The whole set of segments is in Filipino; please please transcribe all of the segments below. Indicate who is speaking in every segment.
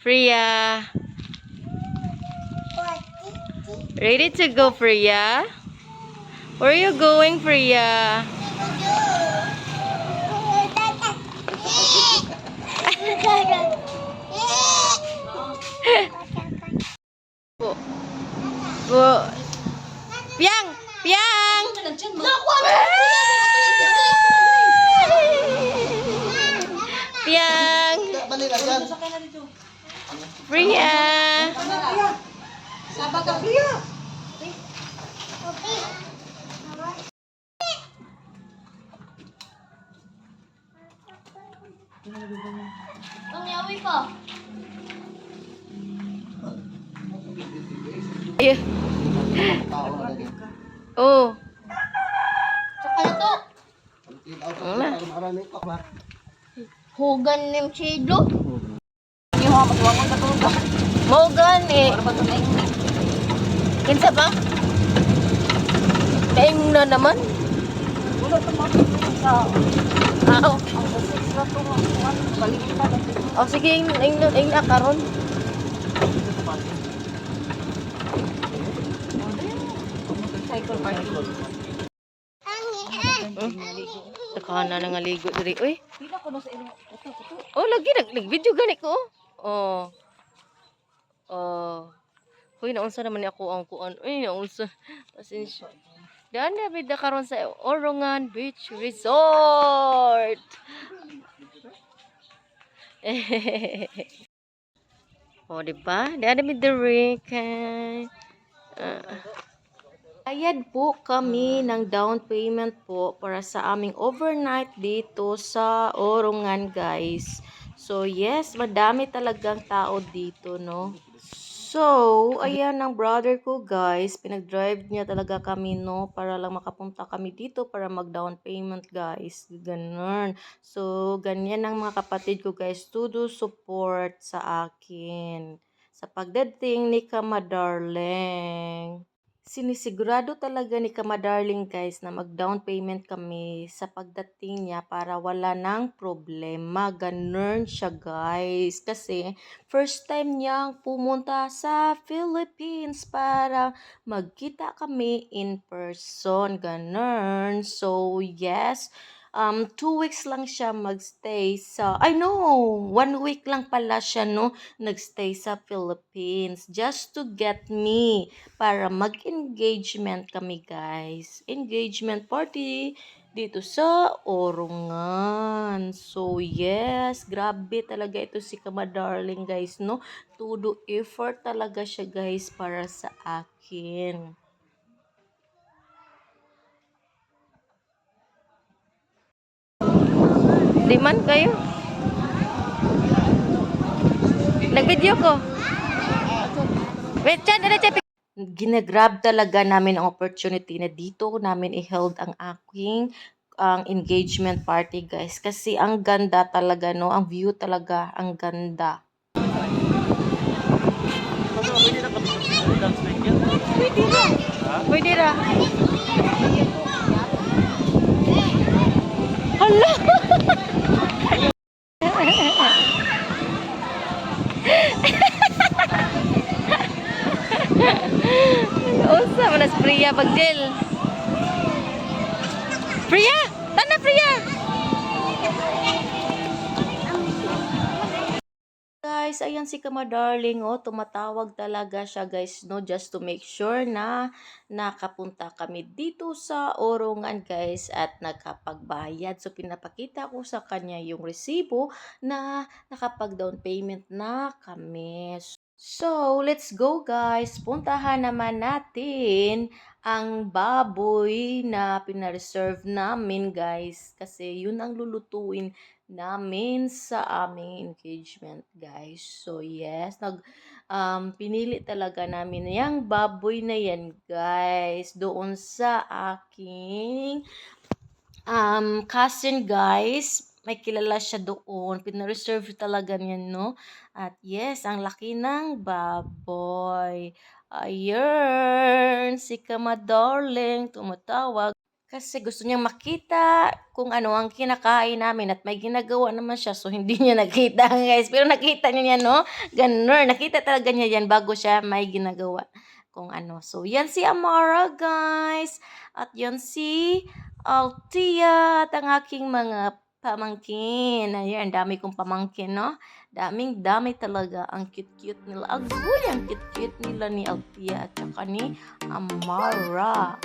Speaker 1: Freya. Ready to go, Freya? Where are you going, Freya? Po. Po. Piang! Piang! Piang! Freya!
Speaker 2: Sabag ka, Freya!
Speaker 3: Ang yawi ko.
Speaker 1: Ayun. Oh.
Speaker 3: Tsaka na to. Hugan ng chilo.
Speaker 2: Yung mga matuwang na to.
Speaker 1: Mogan eh. Kinsa ba? Kaing na naman.
Speaker 2: Wala ito mga sa...
Speaker 1: Ah, oh.
Speaker 2: Ang sasix na to. Balik ka na.
Speaker 1: Oh, sige, ing na karon.
Speaker 2: Cycle party.
Speaker 1: Takana na nga ligo diri. Uy.
Speaker 2: Pila ko na sa ilang... Ito.
Speaker 1: Oh, lagi nag-video gani ko. Oh. Oh. Uy, naunsa naman ni ako ang kuan. Uy, naunsa. Pasensya. Daan na bida karon sa Orongan Beach Resort. Oh, di ba? Daan na bida kay bayad po kami ng down payment po para sa aming overnight dito sa Orongan, guys. So, yes, madami talagang tao dito, no? So, ayan ang brother ko, guys. Pinag-drive niya talaga kami, no? Para lang makapunta kami dito para mag-down payment, guys. Ganun. So, ganyan ang mga kapatid ko, guys. Todo support sa akin. Sa pagdating ni Kamadarling. Sinisigurado talaga ni Kamadarling, guys, na mag-down payment kami sa pagdating niya para wala nang problema. Ganun siya, guys. Kasi first time niyang pumunta sa Philippines para magkita kami in person. Ganun. So, yes. 2 weeks lang siya magstay sa, I know, 1 week lang pala siya, no, nagstay sa Philippines just to get me para mag-engagement kami, guys. Engagement party dito sa Orongan. So, yes, grabe talaga ito si Kamadarling, guys, no? Todo effort talaga siya, guys, para sa akin. Di man kayo? Nag-video ko. Wait, chan, ginagrab talaga namin ang opportunity na dito namin i-held ang aking engagement party, guys. Kasi ang ganda talaga, no? Ang view talaga, ang ganda. Pwede ra. Pwede ra. Hala! Usa manas Priya Bagjel. Priya, tana Priya. Guys, ayan si Kamadarling, oh, tumatawag talaga siya, guys, no, just to make sure na nakapunta kami dito sa Orongan, guys, at nakapagbayad. So, pinapakita ko sa kanya yung resibo na nakapag-down payment na kami. So, let's go, guys. Puntahan naman natin ang baboy na pinareserve namin, guys. Kasi yun ang lulutuin namin sa aming engagement, guys. So, yes, pinili talaga namin yung baboy na yan, guys. Doon sa aking cousin, guys. May kilala siya doon. Pinareserve talaga niya, no? At yes, ang laki ng baboy. Ayun, si Kamadarling tumatawag. Kasi gusto niyang makita kung ano ang kinakain namin at may ginagawa naman siya so hindi niya nakita guys. Pero nakita niya yan, no? Ganun. Nakita talaga niya yan bago siya may ginagawa kung ano. So yan si Amara guys. At yan si Altia at ang aking mga pamangkin. Ayan, dami kong pamangkin, no? Daming-dami talaga. Ang cute-cute nila. Agoy, ang cute-cute nila ni Altia at saka ni Amara.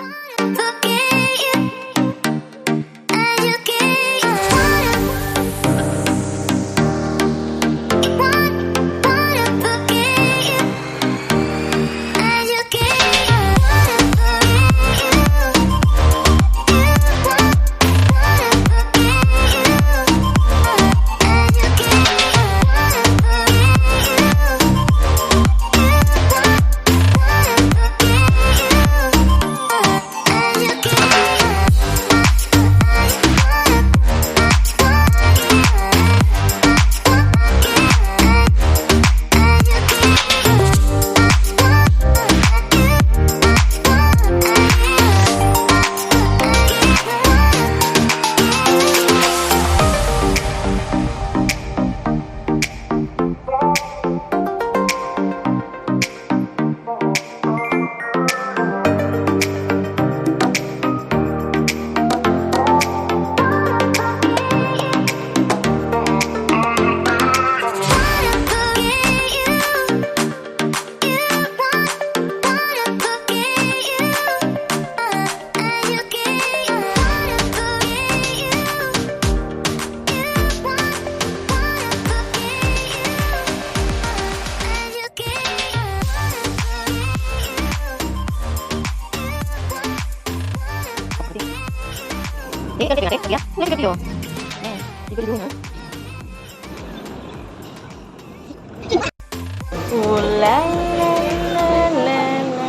Speaker 1: Oh, la, la, la, la, la, la.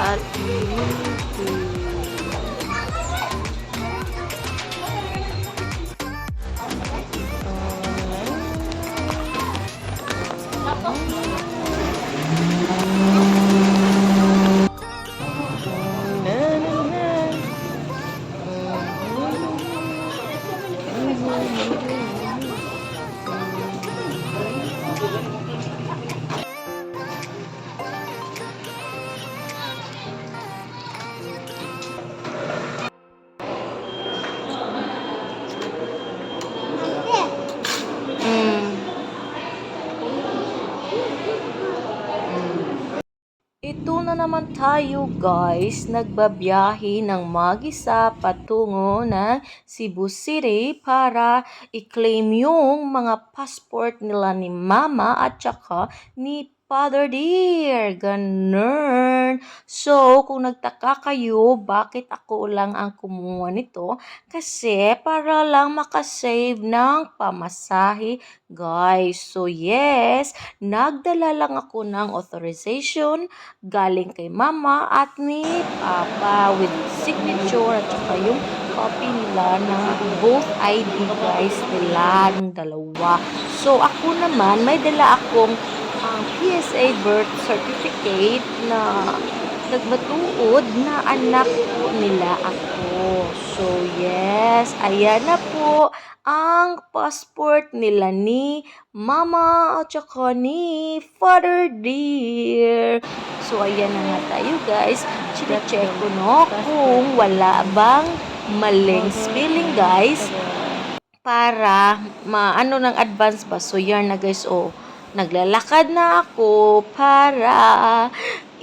Speaker 1: At dito. Ito na naman tayo guys, nagbabiyahe ng mag-isa patungo ng Cebu City para i-claim yung mga passport nila ni Mama at saka ni Father Dear. Ganun. So, kung nagtaka kayo, bakit ako lang ang kumuha nito? Kasi para lang makasave ng pamasahe, guys. So, yes, nagdala lang ako ng authorization galing kay Mama at ni Papa with signature at saka yung copy nila ng both ID guys nila ng dalawa. So, ako naman, may dala akong PSA birth certificate na nagmatuod na anak po nila ako. So, yes, ayan na po ang passport nila ni Mama at saka ni Father Dear. So, ayan na nga tayo guys. Chine-check ko no kung wala bang maling spelling guys para maano ng advance ba. So, yan na guys. Oh, naglalakad na ako para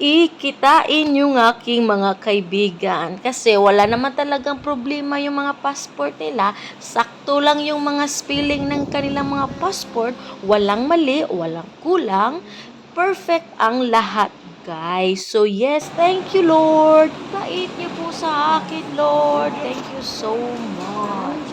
Speaker 1: ikitain yung aking mga kaibigan. Kasi wala naman talagang problema yung mga passport nila. Sakto lang yung mga spelling ng kanilang mga passport. Walang mali, walang kulang. Perfect ang lahat, guys. So yes, thank you Lord. Bait niyo po sa akin, Lord. Thank you so much.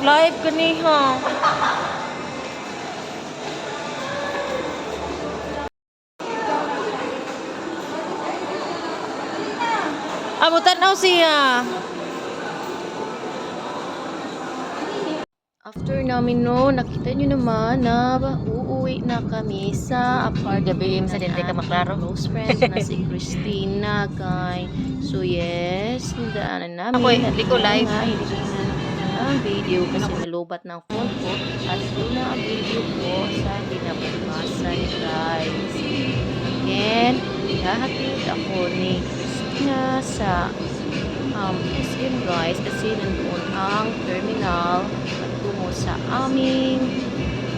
Speaker 1: Mag-live kaniha. Amo tanaw siya. After namin no, nakita nyo naman na uuwi na kami sa apartment.
Speaker 2: Gabi, sa dente ka maklaro.
Speaker 1: Close friends na si Christina, guys. So yes, nandaanan namin.
Speaker 2: Ako eh, hindi ko live.
Speaker 1: Ang video kasi nalubat ng phone ko at doon na ang video ko sa binabasan, guys. Again, ihahatid ako ni Christina sa SM, guys, kasi nandoon ang terminal tungo sa aming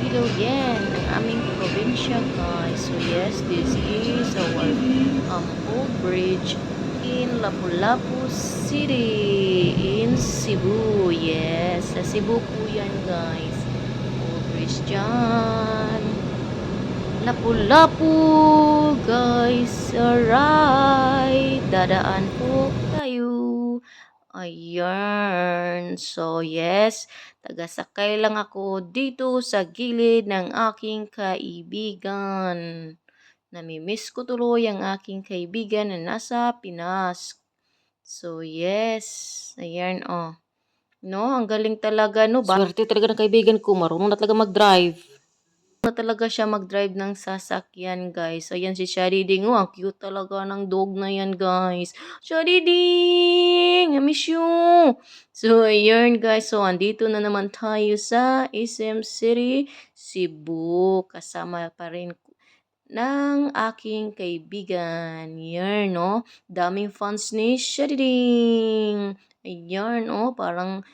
Speaker 1: Iloyen, ang aming probinsya, guys. So yes, this is our old bridge in Lapu-Lapu City in Cebu. Yes, sa Cebu po yan, guys. Old bridge dyan. Lapu-Lapu, guys. Alright, dadaan po tayo. Ayan. So, yes, tagasakay lang ako dito sa gilid ng aking kaibigan. Namimiss ko tuloy ang aking kaibigan na nasa Pinas. So, yes. Ayan, oh. No, ang galing talaga, no? Swerte talaga ng kaibigan ko. Marunong na talaga mag-drive. Na talaga siya mag-drive ng sasakyan, guys. Ayan si Shariding. Oh, ang cute talaga ng dog na yan, guys. Shariding! I miss you! So, ayan, guys. So, andito na naman tayo sa SM City, Cebu. Kasama pa rin ng aking kaibigan. Yan, no? Daming fans ni Shariding. Ayan, oh. Parang,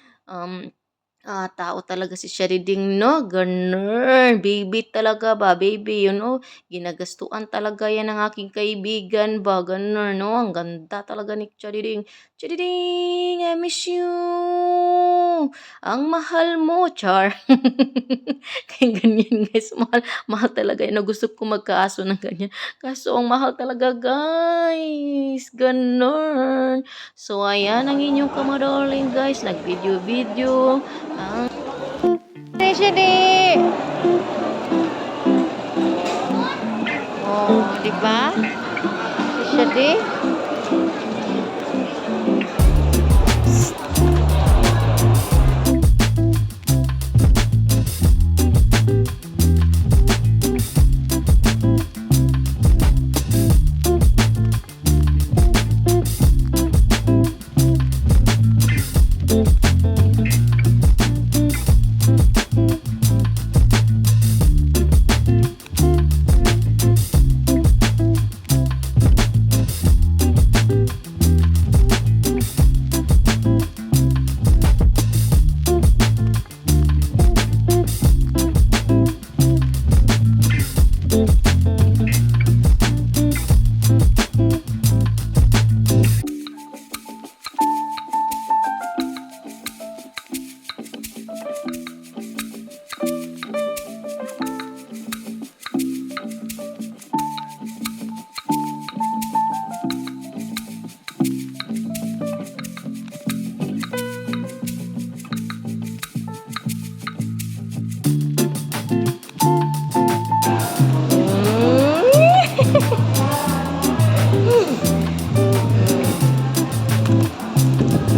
Speaker 1: tao talaga si Sheriding, no? Ganun. Baby talaga ba? Baby, yun, oh. Ginagastuan talaga yan ng aking kaibigan ba? Ganun, no? Ang ganda talaga ni Sheriding. Sheriding, I miss you. Ang mahal mo, Char. Kaya ganyan, guys. Mahal, mahal talaga yan. Gusto ko magkaaso ng ganyan. Kaso, ang mahal talaga, guys. Ganun. So, ayan ang inyong kamadarling, guys. Nag-video-video. Shadi! Oh, di ba? Shadi?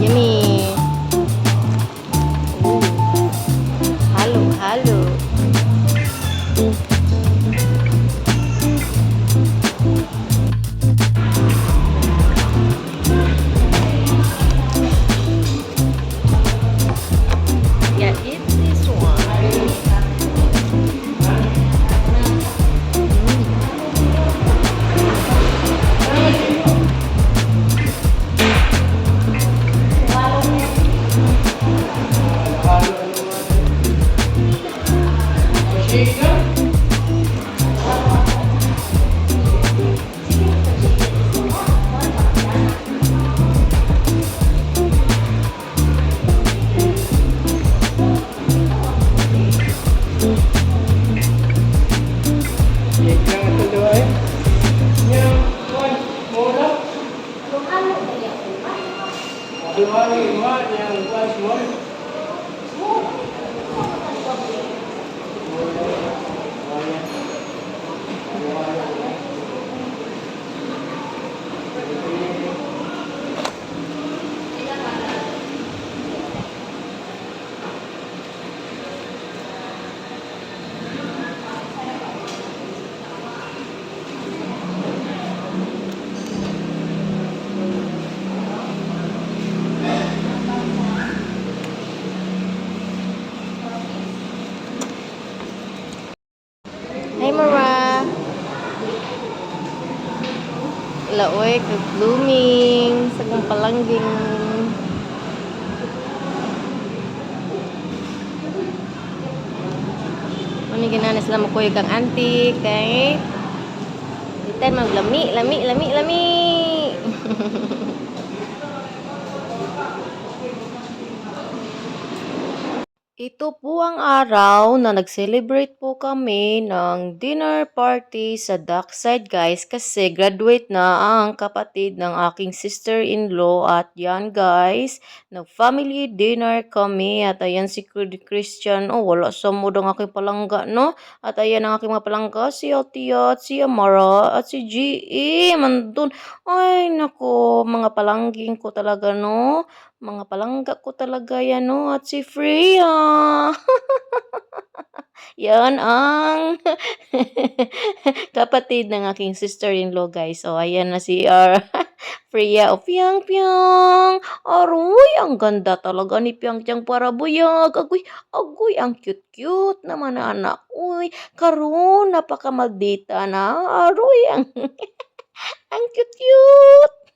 Speaker 1: Yummy. Ooh. Halo, halo. Yeah, eat this one.
Speaker 4: Yang kuas
Speaker 1: Laoy, kag blooming sa kong palangging. Ano ginanas na mo ko kang auntie kay itan maglami, lami. Ito po ang araw na nag-celebrate po kami ng dinner party sa Dockside guys kasi graduate na ang kapatid ng aking sister-in-law at yan guys, nag-family dinner kami at ayan si Christian, oh wala sa mood ang aking palangga no, at ayan ang aking mga palangga, si Otia at si Amara at si G.E. Mandun, ay nako, mga palangging ko talaga no. Mga palangga ko talaga yan, no? At si Freya. Yan ang kapatid ng aking sister-in-law, guys. So, ayan na si Freya. O, Piang Piang. Aroy, ang ganda talaga ni Piang Piang para buyag. Agoy, ang cute-cute naman na anak. Uy, karon napakamaldita na. Aroy, ang cute-cute.